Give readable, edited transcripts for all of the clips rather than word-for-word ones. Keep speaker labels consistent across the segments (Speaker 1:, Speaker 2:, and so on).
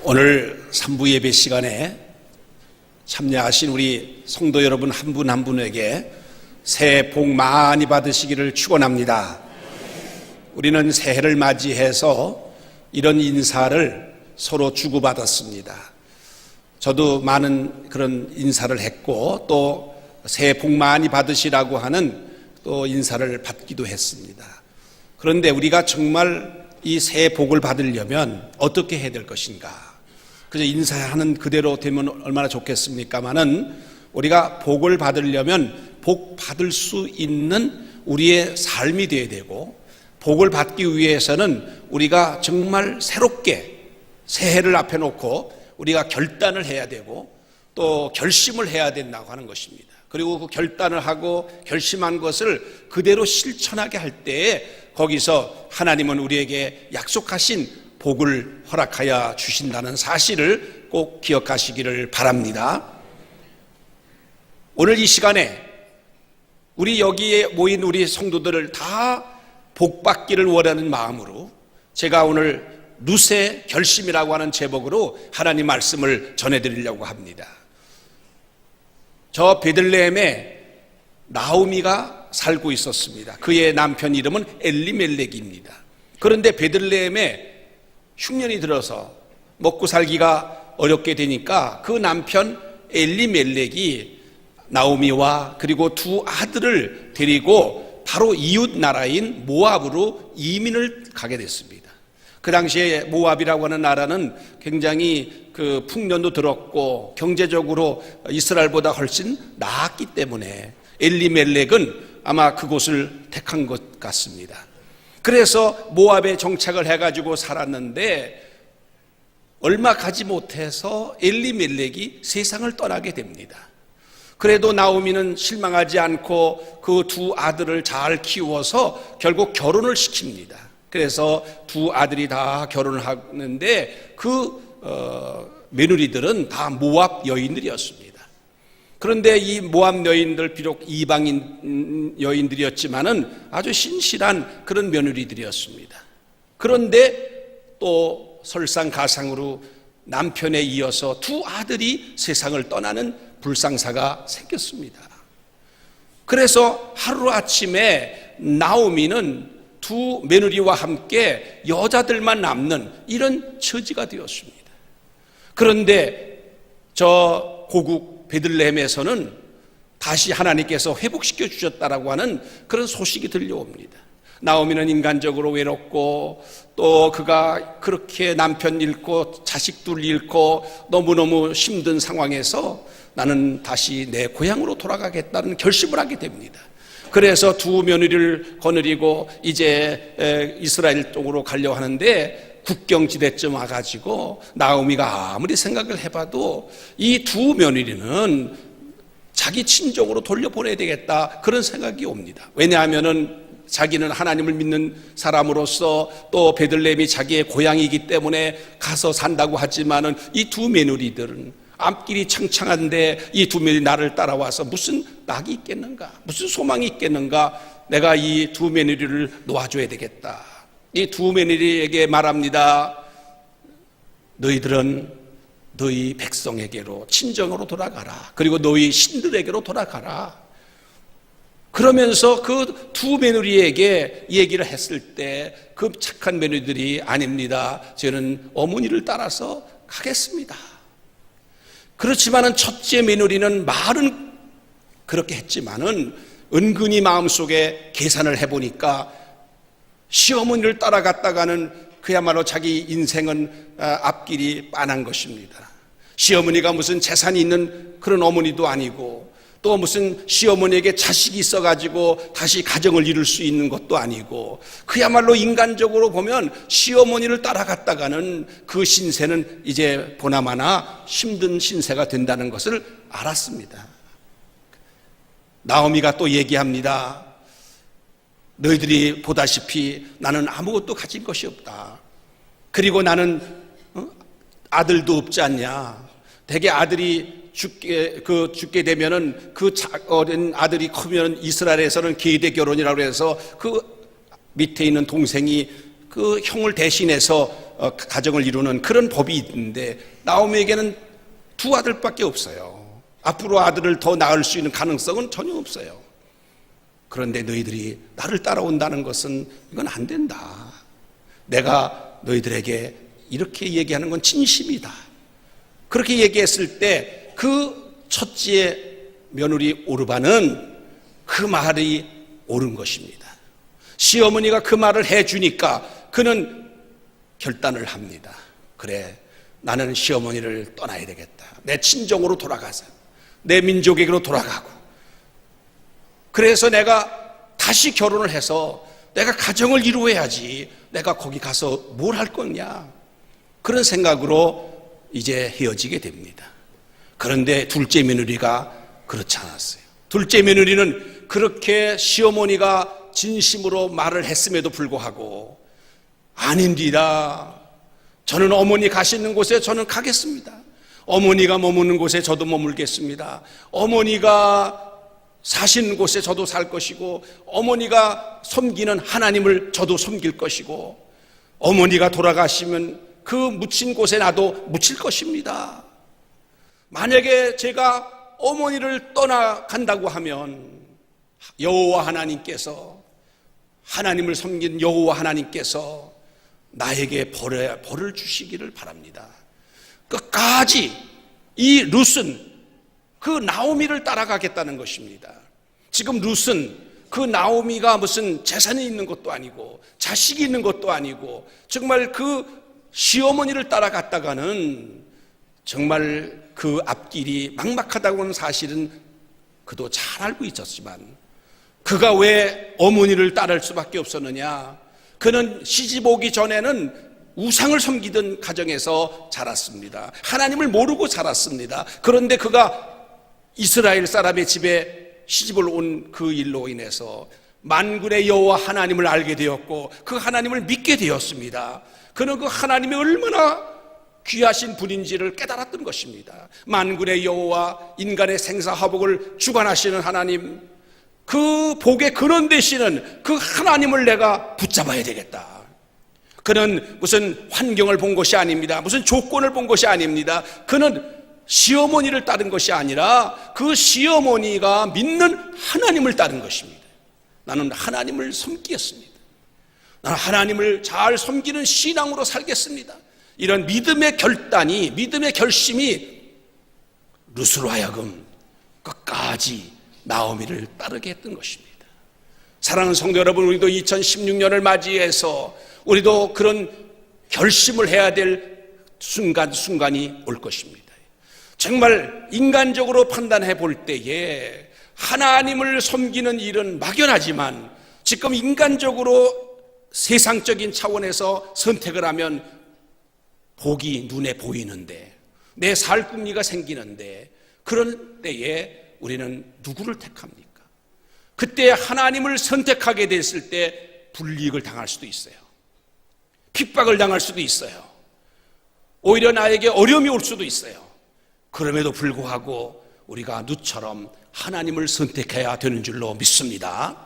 Speaker 1: 오늘 3부 예배 시간에 참여하신 우리 성도 여러분 한 분 한 분에게 새해 복 많이 받으시기를 축원합니다. 우리는 새해를 맞이해서 이런 인사를 서로 주고받았습니다. 저도 많은 그런 인사를 했고 또 새해 복 많이 받으시라고 하는 또 인사를 받기도 했습니다. 그런데 우리가 정말 이 새해 복을 받으려면 어떻게 해야 될 것인가? 그저 인사하는 그대로 되면 얼마나 좋겠습니까마는 우리가 복을 받으려면 복 받을 수 있는 우리의 삶이 되어야 되고, 복을 받기 위해서는 우리가 정말 새롭게 새해를 앞에 놓고 우리가 결단을 해야 되고 또 결심을 해야 된다고 하는 것입니다. 그리고 그 결단을 하고 결심한 것을 그대로 실천하게 할 때에 거기서 하나님은 우리에게 약속하신 복을 허락하여 주신다는 사실을 꼭 기억하시기를 바랍니다. 오늘 이 시간에 우리 여기에 모인 우리 성도들을 다 복받기를 원하는 마음으로 제가 오늘 누세 결심이라고 하는 제목으로 하나님 말씀을 전해드리려고 합니다. 저 베들레헴에 나오미가 살고 있었습니다. 그의 남편 이름은 엘리멜렉입니다. 그런데 베들레헴에 흉년이 들어서 먹고 살기가 어렵게 되니까 그 남편 엘리멜렉이 나오미와 그리고 두 아들을 데리고 바로 이웃 나라인 모압으로 이민을 가게 됐습니다. 그 당시에 모압이라고 하는 나라는 굉장히 그 풍년도 들었고 경제적으로 이스라엘보다 훨씬 나았기 때문에 엘리멜렉은 아마 그곳을 택한 것 같습니다. 그래서 모압에 정착을 해가지고 살았는데 얼마 가지 못해서 엘리멜렉이 세상을 떠나게 됩니다. 그래도 나오미는 실망하지 않고 그 두 아들을 잘 키워서 결국 결혼을 시킵니다. 그래서 두 아들이 다 결혼을 하는데 며느리들은 다 모압 여인들이었습니다. 그런데 이 모압 여인들 비록 이방인 여인들이었지만은 아주 신실한 그런 며느리들이었습니다. 그런데 또 설상가상으로 남편에 이어서 두 아들이 세상을 떠나는 불상사가 생겼습니다. 그래서 하루아침에 나오미는 두 며느리와 함께 여자들만 남는 이런 처지가 되었습니다. 그런데 저 고국 베들레헴에서는 다시 하나님께서 회복시켜 주셨다라고 하는 그런 소식이 들려옵니다. 나오미는 인간적으로 외롭고 또 그가 그렇게 남편 잃고 자식들 잃고 너무너무 힘든 상황에서 나는 다시 내 고향으로 돌아가겠다는 결심을 하게 됩니다. 그래서 두 며느리를 거느리고 이제 이스라엘 쪽으로 가려고 하는데 국경지대쯤 와가지고 나오미가 아무리 생각을 해봐도 이 두 며느리는 자기 친정으로 돌려보내야 되겠다 그런 생각이 옵니다. 왜냐하면은 자기는 하나님을 믿는 사람으로서 또 베들레헴이 자기의 고향이기 때문에 가서 산다고 하지만은 이 두 며느리들은 앞길이 창창한데 이 두 며느리 나를 따라와서 무슨 낙이 있겠는가, 무슨 소망이 있겠는가, 내가 이 두 며느리를 놓아줘야 되겠다. 이 두 며느리에게 말합니다. 너희들은 너희 백성에게로 친정으로 돌아가라. 그리고 너희 신들에게로 돌아가라. 그러면서 그 두 며느리에게 얘기를 했을 때 그 착한 며느리들이 아닙니다. 저는 어머니를 따라서 가겠습니다. 그렇지만은 첫째 며느리는 말은 그렇게 했지만은 은근히 마음속에 계산을 해보니까 시어머니를 따라갔다가는 그야말로 자기 인생은 앞길이 빤한 것입니다. 시어머니가 무슨 재산이 있는 그런 어머니도 아니고 또 무슨 시어머니에게 자식이 있어가지고 다시 가정을 이룰 수 있는 것도 아니고 그야말로 인간적으로 보면 시어머니를 따라갔다가는 그 신세는 이제 보나마나 힘든 신세가 된다는 것을 알았습니다. 나오미가 또 얘기합니다. 너희들이 보다시피 나는 아무것도 가진 것이 없다. 그리고 나는 아들도 없지 않냐. 대개 아들이 죽게 되면은 그 어린 아들이 크면 이스라엘에서는 계대 결혼이라고 해서 그 밑에 있는 동생이 그 형을 대신해서 가정을 이루는 그런 법이 있는데 나오미에게는 두 아들밖에 없어요. 앞으로 아들을 더 낳을 수 있는 가능성은 전혀 없어요. 그런데 너희들이 나를 따라온다는 것은 이건 안 된다. 내가 너희들에게 이렇게 얘기하는 건 진심이다. 그렇게 얘기했을 때 그 첫째 며느리 오르바는 그 말이 옳은 것입니다. 시어머니가 그 말을 해주니까 그는 결단을 합니다. 그래, 나는 시어머니를 떠나야 되겠다. 내 친정으로 돌아가서 내 민족에게로 돌아가고, 그래서 내가 다시 결혼을 해서 내가 가정을 이루어야지. 내가 거기 가서 뭘 할 거냐, 그런 생각으로 이제 헤어지게 됩니다. 그런데 둘째 며느리가 그렇지 않았어요. 둘째 며느리는 그렇게 시어머니가 진심으로 말을 했음에도 불구하고 아닙니다. 저는 어머니 가시는 곳에 저는 가겠습니다. 어머니가 머무는 곳에 저도 머물겠습니다. 어머니가 사시는 곳에 저도 살 것이고, 어머니가 섬기는 하나님을 저도 섬길 것이고, 어머니가 돌아가시면 그 묻힌 곳에 나도 묻힐 것입니다. 만약에 제가 어머니를 떠나간다고 하면 여호와 하나님께서, 하나님을 섬긴 여호와 하나님께서 나에게 벌을 주시기를 바랍니다. 끝까지 이 룻은 그 나오미를 따라가겠다는 것입니다. 지금 룻은 그 나오미가 무슨 재산이 있는 것도 아니고 자식이 있는 것도 아니고 정말 그 시어머니를 따라갔다가는 정말 그 앞길이 막막하다고 하는 사실은 그도 잘 알고 있었지만, 그가 왜 어머니를 따를 수밖에 없었느냐? 그는 시집 오기 전에는 우상을 섬기던 가정에서 자랐습니다. 하나님을 모르고 자랐습니다. 그런데 그가 이스라엘 사람의 집에 시집을 온 그 일로 인해서 만군의 여호와 하나님을 알게 되었고 그 하나님을 믿게 되었습니다. 그는 그 하나님이 얼마나 귀하신 분인지를 깨달았던 것입니다. 만군의 여호와, 인간의 생사화복을 주관하시는 하나님, 그 복의 근원 되시는 그 하나님을 내가 붙잡아야 되겠다. 그는 무슨 환경을 본 것이 아닙니다. 무슨 조건을 본 것이 아닙니다. 그는 시어머니를 따른 것이 아니라 그 시어머니가 믿는 하나님을 따른 것입니다. 나는 하나님을 섬기겠습니다. 나는 하나님을 잘 섬기는 신앙으로 살겠습니다. 이런 믿음의 결단이, 믿음의 결심이 룻으로 하여금 끝까지 나오미를 따르게 했던 것입니다. 사랑하는 성도 여러분, 우리도 2016년을 맞이해서 우리도 그런 결심을 해야 될 순간이 올 것입니다. 정말 인간적으로 판단해 볼 때에 하나님을 섬기는 일은 막연하지만 지금 인간적으로 세상적인 차원에서 선택을 하면 복이 눈에 보이는데, 내 살궁리가 생기는데, 그런 때에 우리는 누구를 택합니까? 그때 하나님을 선택하게 됐을 때 불이익을 당할 수도 있어요. 핍박을 당할 수도 있어요. 오히려 나에게 어려움이 올 수도 있어요. 그럼에도 불구하고 우리가 룻처럼 하나님을 선택해야 되는 줄로 믿습니다.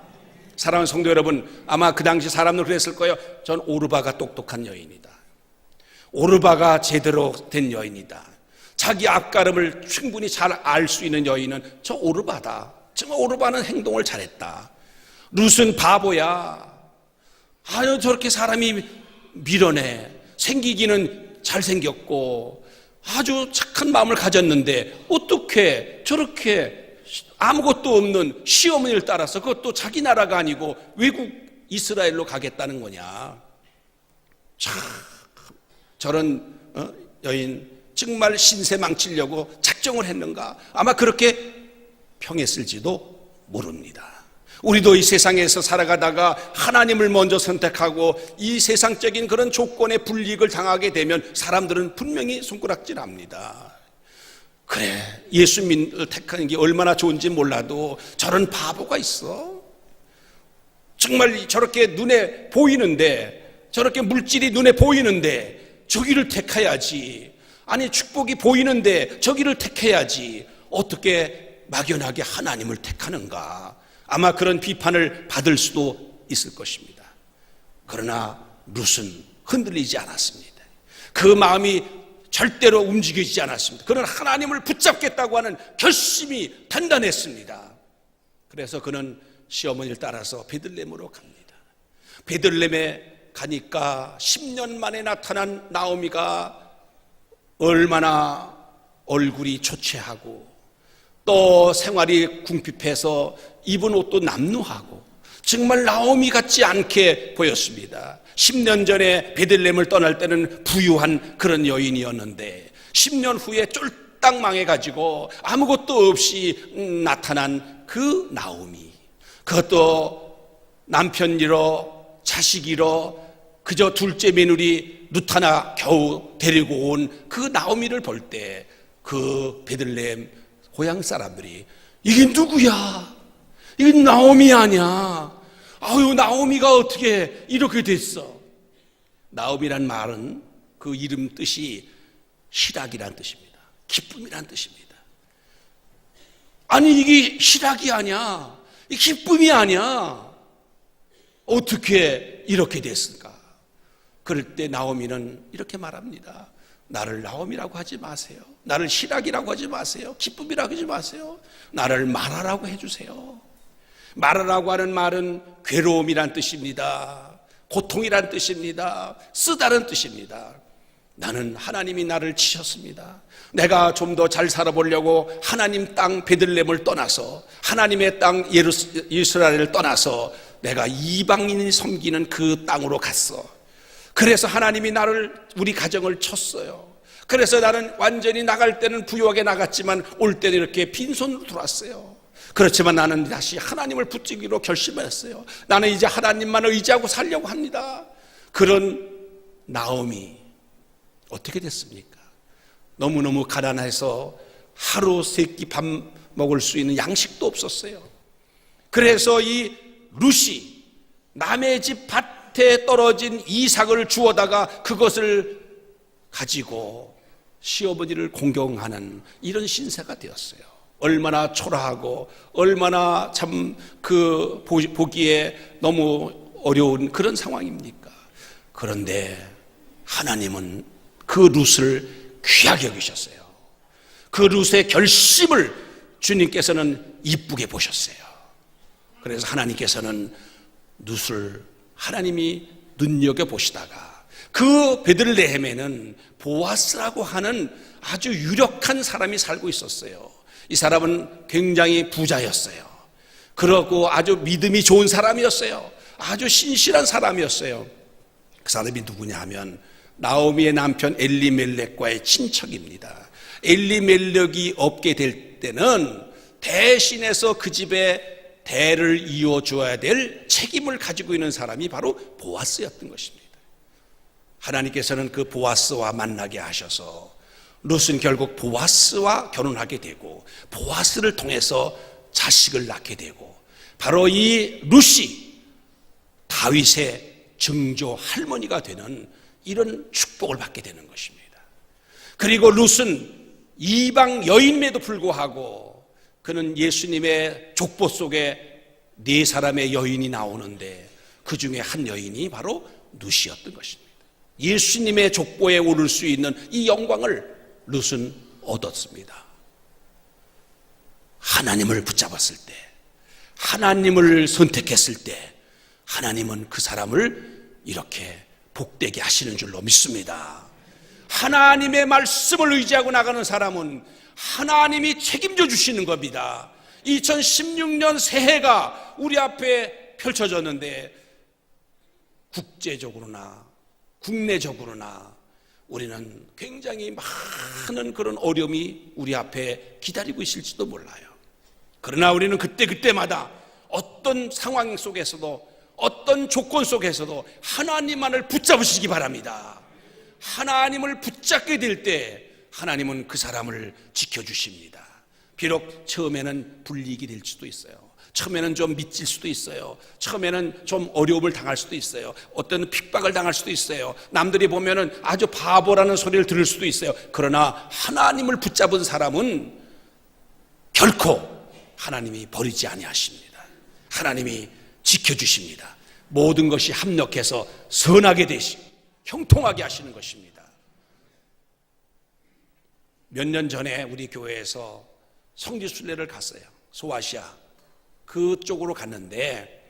Speaker 1: 사랑하는 성도 여러분, 아마 그 당시 사람들 그랬을 거예요. 전 오르바가 똑똑한 여인이다. 오르바가 제대로 된 여인이다. 자기 앞가름을 충분히 잘 알 수 있는 여인은 저 오르바다. 정말 오르바는 행동을 잘했다. 룻은 바보야. 아유, 저렇게 사람이 밀어내. 생기기는 잘생겼고 아주 착한 마음을 가졌는데 어떻게 저렇게 아무것도 없는 시어머니를 따라서, 그것도 자기 나라가 아니고 외국 이스라엘로 가겠다는 거냐. 참, 저런 여인 정말 신세 망치려고 작정을 했는가? 아마 그렇게 평했을지도 모릅니다. 우리도 이 세상에서 살아가다가 하나님을 먼저 선택하고 이 세상적인 그런 조건의 불이익을 당하게 되면 사람들은 분명히 손가락질합니다. 그래, 예수님을 택하는 게 얼마나 좋은지 몰라도 저런 바보가 있어? 정말 저렇게 눈에 보이는데, 저렇게 물질이 눈에 보이는데 저기를 택해야지. 아니, 축복이 보이는데 저기를 택해야지. 어떻게 막연하게 하나님을 택하는가? 아마 그런 비판을 받을 수도 있을 것입니다. 그러나 룻은 흔들리지 않았습니다. 그 마음이 절대로 움직이지 않았습니다. 그는 하나님을 붙잡겠다고 하는 결심이 단단했습니다. 그래서 그는 시어머니를 따라서 베들레헴으로 갑니다. 베들레헴에 가니까 10년 만에 나타난 나오미가 얼마나 얼굴이 초췌하고 또 생활이 궁핍해서 입은 옷도 남루하고 정말 나오미 같지 않게 보였습니다. 10년 전에 베들레헴을 떠날 때는 부유한 그런 여인이었는데 10년 후에 쫄딱 망해가지고 아무것도 없이 나타난 그 나오미, 그것도 남편 잃어 자식 잃어 그저 둘째 며느리 룻 하나 겨우 데리고 온 그 나오미를 볼 때 그 베들레헴 고향 사람들이 이게 누구야? 이게 나오미 아니야? 아유, 나오미가 어떻게 이렇게 됐어? 나오미란 말은 그 이름 뜻이 희락이란 뜻입니다. 기쁨이란 뜻입니다. 아니, 이게 희락이 아니야. 이 기쁨이 아니야. 어떻게 이렇게 됐을까? 그럴 때 나오미는 이렇게 말합니다. 나를 나오미라고 하지 마세요. 나를 희락이라고 하지 마세요. 기쁨이라고 하지 마세요. 나를 마라라고 해주세요. 마라라고 하는 말은 괴로움이란 뜻입니다. 고통이란 뜻입니다. 쓰다른 뜻입니다. 나는 하나님이 나를 치셨습니다. 내가 좀 더 잘 살아보려고 하나님 땅 베들레헴을 떠나서 하나님의 땅 이스라엘을 떠나서 내가 이방인이 섬기는 그 땅으로 갔어. 그래서 하나님이 우리 가정을 쳤어요. 그래서 나는 완전히 나갈 때는 부유하게 나갔지만 올 때는 이렇게 빈손으로 돌아왔어요. 그렇지만 나는 다시 하나님을 붙들기로 결심했어요. 나는 이제 하나님만 의지하고 살려고 합니다. 그런 나오미 어떻게 됐습니까? 너무너무 가난해서 하루 세 끼 밥 먹을 수 있는 양식도 없었어요. 그래서 이 룻이 남의 집 밭에 떨어진 이삭을 주워다가 그것을 가지고 시어머니를 공경하는 이런 신세가 되었어요. 얼마나 초라하고 얼마나 참 보기에 너무 어려운 그런 상황입니까? 그런데 하나님은 그 룻을 귀하게 여기셨어요. 그 룻의 결심을 주님께서는 이쁘게 보셨어요. 그래서 하나님께서는 룻을 하나님이 눈여겨보시다가 그 베들레헴에는 보아스라고 하는 아주 유력한 사람이 살고 있었어요. 이 사람은 굉장히 부자였어요. 그러고 아주 믿음이 좋은 사람이었어요. 아주 신실한 사람이었어요. 그 사람이 누구냐 하면 나오미의 남편 엘리멜렉과의 친척입니다. 엘리멜렉이 없게 될 때는 대신해서 그 집에 대를 이어줘야 될 책임을 가지고 있는 사람이 바로 보아스였던 것입니다. 하나님께서는 그 보아스와 만나게 하셔서 룻은 결국 보아스와 결혼하게 되고 보아스를 통해서 자식을 낳게 되고 바로 이 룻이 다윗의 증조 할머니가 되는 이런 축복을 받게 되는 것입니다. 그리고 룻은 이방 여인임에도 불구하고 그는 예수님의 족보 속에 4사람의 여인이 나오는데 그 중에 한 여인이 바로 룻이었던 것입니다. 예수님의 족보에 오를 수 있는 이 영광을 룻은 얻었습니다. 하나님을 붙잡았을 때, 하나님을 선택했을 때 하나님은 그 사람을 이렇게 복되게 하시는 줄로 믿습니다. 하나님의 말씀을 의지하고 나가는 사람은 하나님이 책임져 주시는 겁니다. 2016년 새해가 우리 앞에 펼쳐졌는데 국제적으로나 국내적으로나 우리는 굉장히 많은 그런 어려움이 우리 앞에 기다리고 있을지도 몰라요. 그러나 우리는 그때마다 어떤 상황 속에서도 어떤 조건 속에서도 하나님만을 붙잡으시기 바랍니다. 하나님을 붙잡게 될 때 하나님은 그 사람을 지켜주십니다. 비록 처음에는 불이익이 될 수도 있어요. 처음에는 좀 미칠 수도 있어요. 처음에는 좀 어려움을 당할 수도 있어요. 어떤 핍박을 당할 수도 있어요. 남들이 보면은 아주 바보라는 소리를 들을 수도 있어요. 그러나 하나님을 붙잡은 사람은 결코 하나님이 버리지 아니하십니다. 하나님이 지켜주십니다. 모든 것이 합력해서 선하게 되시, 형통하게 하시는 것입니다. 몇 년 전에 우리 교회에서 성지순례를 갔어요. 소아시아 그쪽으로 갔는데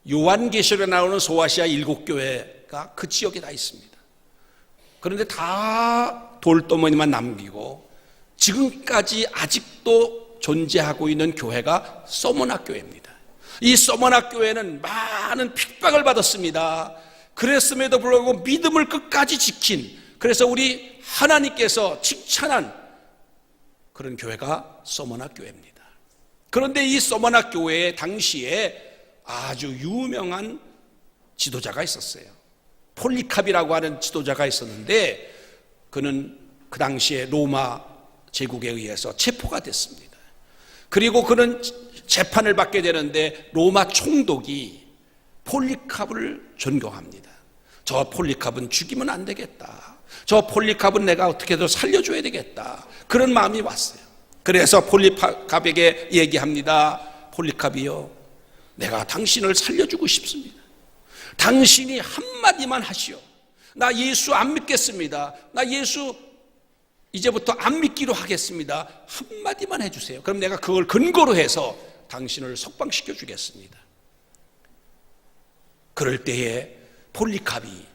Speaker 1: 요한계시록에 나오는 소아시아 7교회가 그 지역에 다 있습니다. 그런데 다 돌덩어리만 남기고 지금까지 아직도 존재하고 있는 교회가 서머나 교회입니다. 이 서머나 교회는 많은 핍박을 받았습니다. 그랬음에도 불구하고 믿음을 끝까지 지킨, 그래서 우리 하나님께서 칭찬한 그런 교회가 서머나 교회입니다. 그런데 이 서머나 교회에 당시에 아주 유명한 지도자가 있었어요. 폴리캅이라고 하는 지도자가 있었는데 그는 그 당시에 로마 제국에 의해서 체포가 됐습니다. 그리고 그는 재판을 받게 되는데 로마 총독이 폴리캅을 존경합니다. 저 폴리캅은 죽이면 안 되겠다. 저 폴리캅은 내가 어떻게든 살려줘야 되겠다. 그런 마음이 왔어요. 그래서 폴리캅에게 얘기합니다. 폴리캅이요, 내가 당신을 살려주고 싶습니다. 당신이 한마디만 하시오. 나 예수 안 믿겠습니다. 나 예수 이제부터 안 믿기로 하겠습니다. 한마디만 해주세요. 그럼 내가 그걸 근거로 해서 당신을 석방시켜 주겠습니다. 그럴 때에 폴리캅이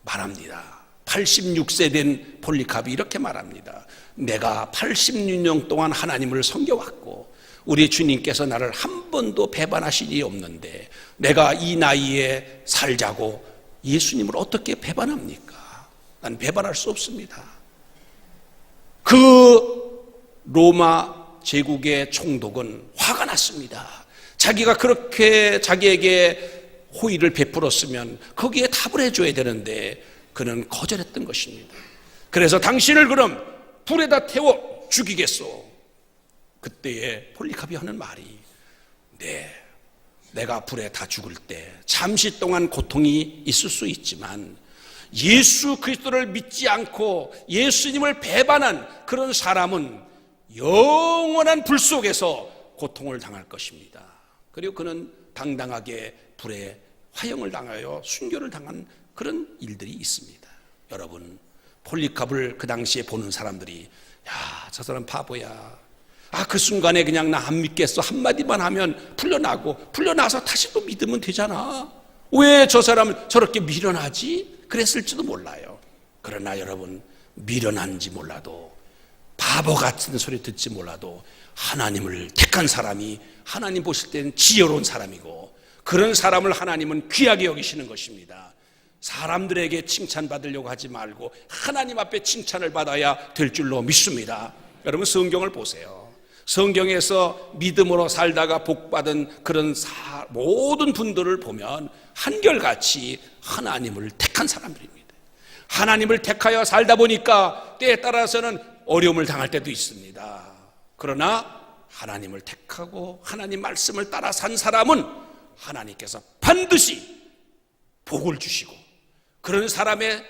Speaker 1: 말합니다. 86세 된 폴리캅이 이렇게 말합니다. 내가 86년 동안 하나님을 섬겨왔고 우리 주님께서 나를 한 번도 배반하신 일이 없는데 내가 이 나이에 살자고 예수님을 어떻게 배반합니까? 난 배반할 수 없습니다. 그 로마 제국의 총독은 화가 났습니다. 자기가 그렇게 자기에게 호의를 베풀었으면 거기에 답을 해줘야 되는데 그는 거절했던 것입니다. 그래서 당신을 그럼 불에다 태워 죽이겠소. 그때에 폴리캅이 하는 말이, 네, 내가 불에 다 죽을 때 잠시 동안 고통이 있을 수 있지만 예수 그리스도를 믿지 않고 예수님을 배반한 그런 사람은 영원한 불 속에서 고통을 당할 것입니다. 그리고 그는 당당하게 불에 화형을 당하여 순교를 당한 그런 일들이 있습니다. 여러분, 폴리캅을 그 당시에 보는 사람들이, 야, 저 사람 바보야. 그 순간에 그냥 나 안 믿겠어 한마디만 하면 풀려나고, 풀려나서 다시 또 믿으면 되잖아. 왜 저 사람은 저렇게 미련하지? 그랬을지도 몰라요. 그러나 여러분, 미련한지 몰라도, 바보 같은 소리 듣지 몰라도 하나님을 택한 사람이 하나님 보실 때는 지혜로운 사람이고, 그런 사람을 하나님은 귀하게 여기시는 것입니다. 사람들에게 칭찬받으려고 하지 말고 하나님 앞에 칭찬을 받아야 될 줄로 믿습니다. 여러분, 성경을 보세요. 성경에서 믿음으로 살다가 복받은 그런 모든 분들을 보면 한결같이 하나님을 택한 사람들입니다. 하나님을 택하여 살다 보니까 때에 따라서는 어려움을 당할 때도 있습니다. 그러나 하나님을 택하고 하나님 말씀을 따라 산 사람은 하나님께서 반드시 복을 주시고 그런 사람의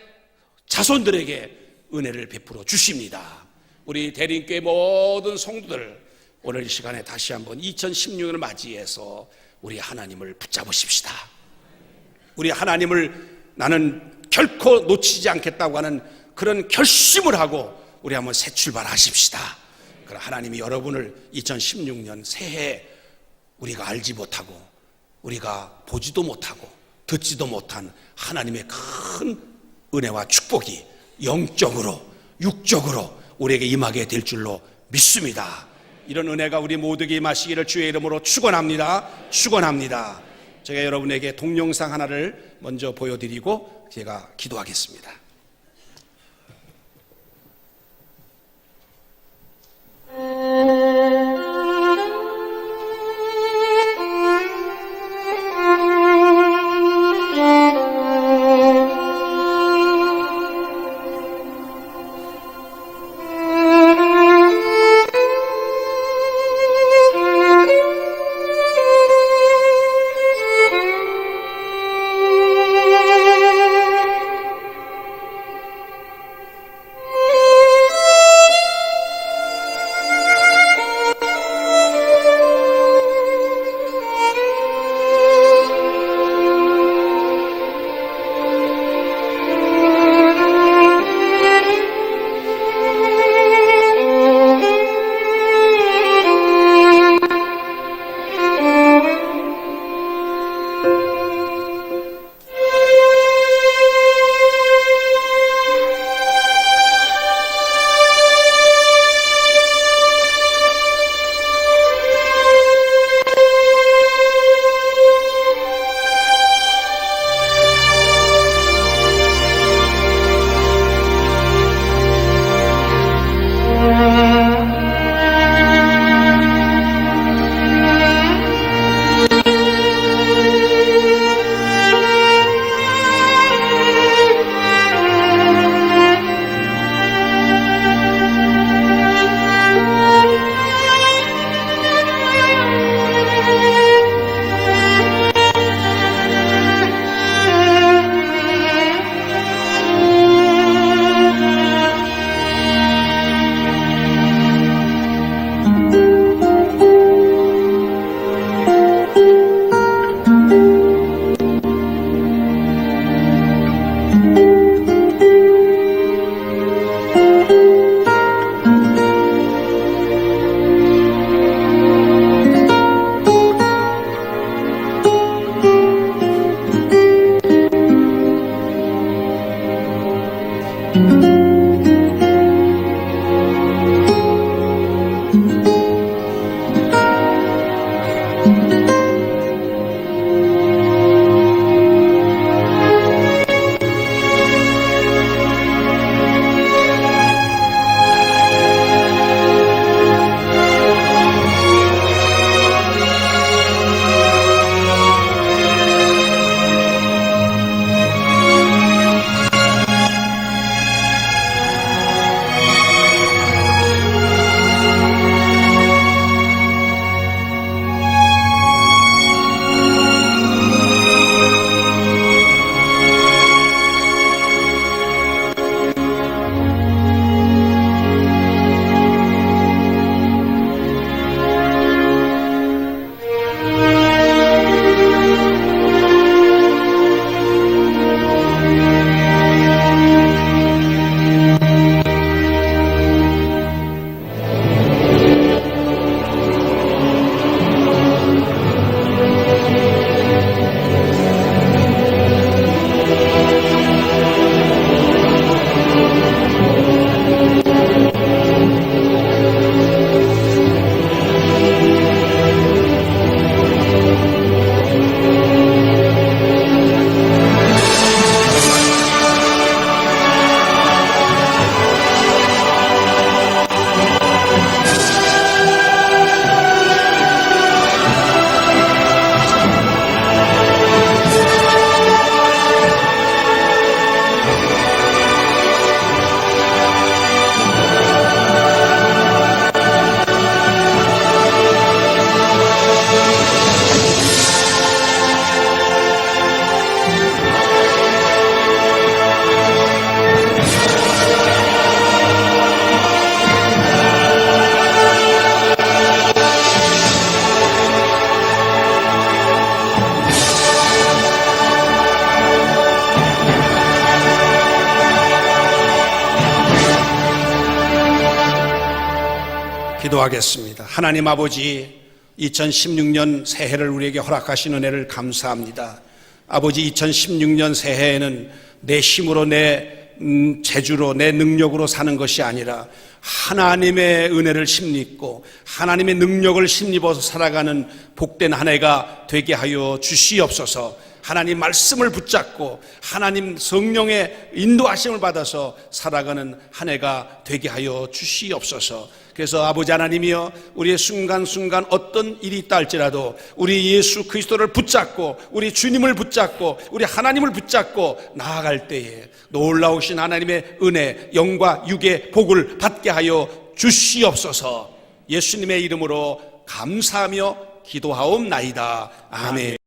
Speaker 1: 자손들에게 은혜를 베풀어 주십니다. 우리 대림교회 모든 성도들, 오늘 이 시간에 다시 한번 2016년을 맞이해서 우리 하나님을 붙잡으십시다. 우리 하나님을 나는 결코 놓치지 않겠다고 하는 그런 결심을 하고 우리 한번 새 출발하십시다. 그럼 하나님이 여러분을 2016년 새해 우리가 알지 못하고 우리가 보지도 못하고 듣지도 못한 하나님의 큰 은혜와 축복이 영적으로 육적으로 우리에게 임하게 될 줄로 믿습니다. 이런 은혜가 우리 모두에게 임하시기를 주의 이름으로 축원합니다. 축원합니다. 제가 여러분에게 동영상 하나를 먼저 보여드리고 제가 기도하겠습니다. 기도하겠습니다. 하나님 아버지, 2016년 새해를 우리에게 허락하신 은혜를 감사합니다. 아버지, 2016년 새해에는 내 힘으로, 내 재주로, 내 능력으로 사는 것이 아니라 하나님의 은혜를 힘입고 하나님의 능력을 힘입어서 살아가는 복된 한 해가 되게 하여 주시옵소서. 하나님 말씀을 붙잡고 하나님 성령의 인도하심을 받아서 살아가는 한 해가 되게 하여 주시옵소서. 그래서 아버지 하나님이여, 우리의 순간순간 어떤 일이 있다 할지라도 우리 예수 그리스도를 붙잡고 우리 주님을 붙잡고 우리 하나님을 붙잡고 나아갈 때에 놀라우신 하나님의 은혜, 영과 육의 복을 받게 하여 주시옵소서. 예수님의 이름으로 감사하며 기도하옵나이다. 아멘.